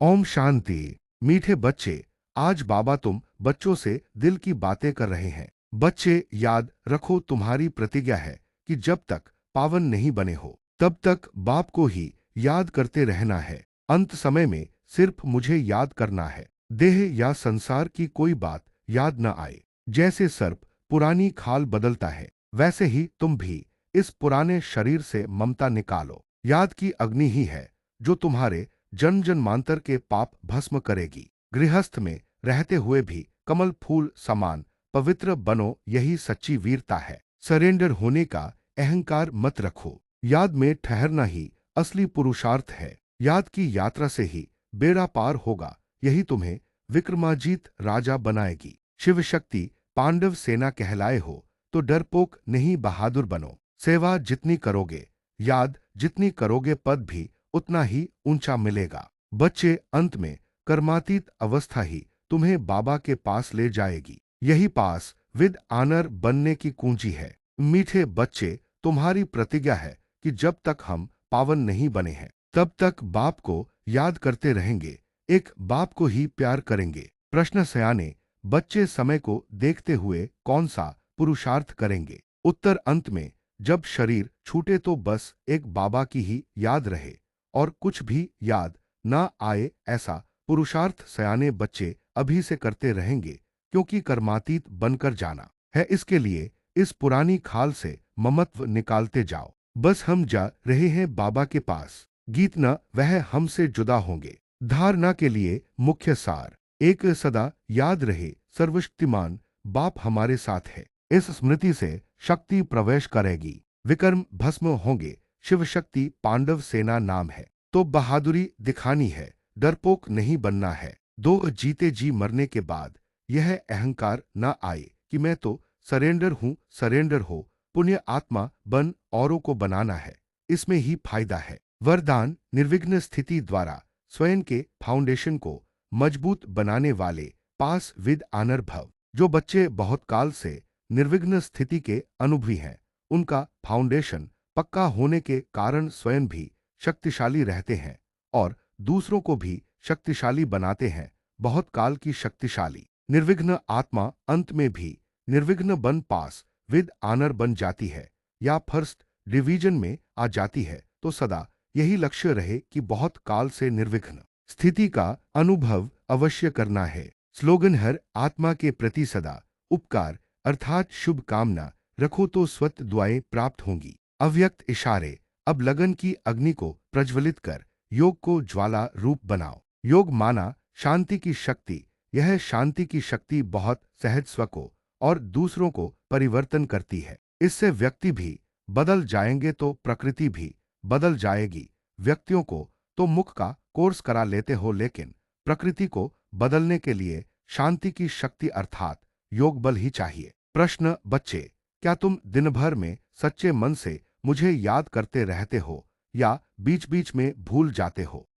ओम शांति। मीठे बच्चे, आज बाबा तुम बच्चों से दिल की बातें कर रहे हैं। बच्चे, याद रखो तुम्हारी प्रतिज्ञा है कि जब तक पावन नहीं बने हो तब तक बाप को ही याद करते रहना है। अंत समय में सिर्फ मुझे याद करना है। देह या संसार की कोई बात याद न आए। जैसे सर्प पुरानी खाल बदलता है, वैसे ही तुम भी इस पुराने शरीर से ममता निकालो। याद की अग्नि ही है जो तुम्हारे जन्म जन्मांतर के पाप भस्म करेगी। गृहस्थ में रहते हुए भी कमल फूल समान पवित्र बनो, यही सच्ची वीरता है। सरेंडर होने का अहंकार मत रखो। याद में ठहरना ही असली पुरुषार्थ है। याद की यात्रा से ही बेड़ा पार होगा, यही तुम्हें विक्रमाजीत राजा बनाएगी। शिव शक्ति पांडव सेना कहलाए हो तो डरपोक नहीं, बहादुर बनो। सेवा जितनी करोगे, याद जितनी करोगे, पद भी उतना ही ऊंचा मिलेगा। बच्चे, अंत में कर्मातीत अवस्था ही तुम्हें बाबा के पास ले जाएगी। यही पास विद आनर बनने की कुंजी है। मीठे बच्चे, तुम्हारी प्रतिज्ञा है कि जब तक हम पावन नहीं बने हैं तब तक बाप को याद करते रहेंगे, एक बाप को ही प्यार करेंगे। प्रश्न सयाने बच्चे, समय को देखते हुए कौन सा पुरुषार्थ करेंगे? उत्तर, अंत में जब शरीर छूटे तो बस एक बाबा की ही याद रहे और कुछ भी याद ना आए, ऐसा पुरुषार्थ सयाने बच्चे अभी से करते रहेंगे, क्योंकि कर्मातीत बनकर जाना है। इसके लिए इस पुरानी खाल से ममत्व निकालते जाओ। बस हम जा रहे हैं बाबा के पास, गीत न वह हमसे जुदा होंगे। धारणा के लिए मुख्य सार, एक सदा याद रहे सर्वशक्तिमान बाप हमारे साथ है। इस स्मृति से शक्ति प्रवेश करेगी, विकर्म भस्म होंगे। शिव शक्ति पांडव सेना नाम है तो बहादुरी दिखानी है, डरपोक नहीं बनना है। दो जीते जी मरने के बाद यह अहंकार न आए कि मैं तो सरेंडर हूं, सरेंडर हो। पुण्य आत्मा बन औरों को बनाना है, इसमें ही फायदा है। वरदान, निर्विघ्न स्थिति द्वारा स्वयं के फाउंडेशन को मजबूत बनाने वाले पास विद आनर भव। जो बच्चे बहुत काल से निर्विघ्न स्थिति के अनुभवी हैं, उनका फाउंडेशन पक्का होने के कारण स्वयं भी शक्तिशाली रहते हैं और दूसरों को भी शक्तिशाली बनाते हैं। बहुत काल की शक्तिशाली निर्विघ्न आत्मा अंत में भी निर्विघ्न बन पास विद आनर बन जाती है या फर्स्ट डिवीजन में आ जाती है। तो सदा यही लक्ष्य रहे कि बहुत काल से निर्विघ्न स्थिति का अनुभव अवश्य करना है। स्लोगन, हर आत्मा के प्रति सदा उपकार अर्थात शुभ कामना रखो तो स्वत दुआएं प्राप्त होंगी। अव्यक्त इशारे, अब लगन की अग्नि को प्रज्वलित कर योग को ज्वाला रूप बनाओ। योग माना शांति की शक्ति, यह शांति की शक्ति बहुत सहज स्व को और दूसरों को परिवर्तन करती है। इससे व्यक्ति भी बदल जाएंगे तो प्रकृति भी बदल जाएगी। व्यक्तियों को तो मुख का कोर्स करा लेते हो, लेकिन प्रकृति को बदलने के लिए शांति की शक्ति अर्थात योग बल ही चाहिए। प्रश्न, बच्चे, क्या तुम दिन भर में सच्चे मन से मुझे याद करते रहते हो या बीच बीच में भूल जाते हो?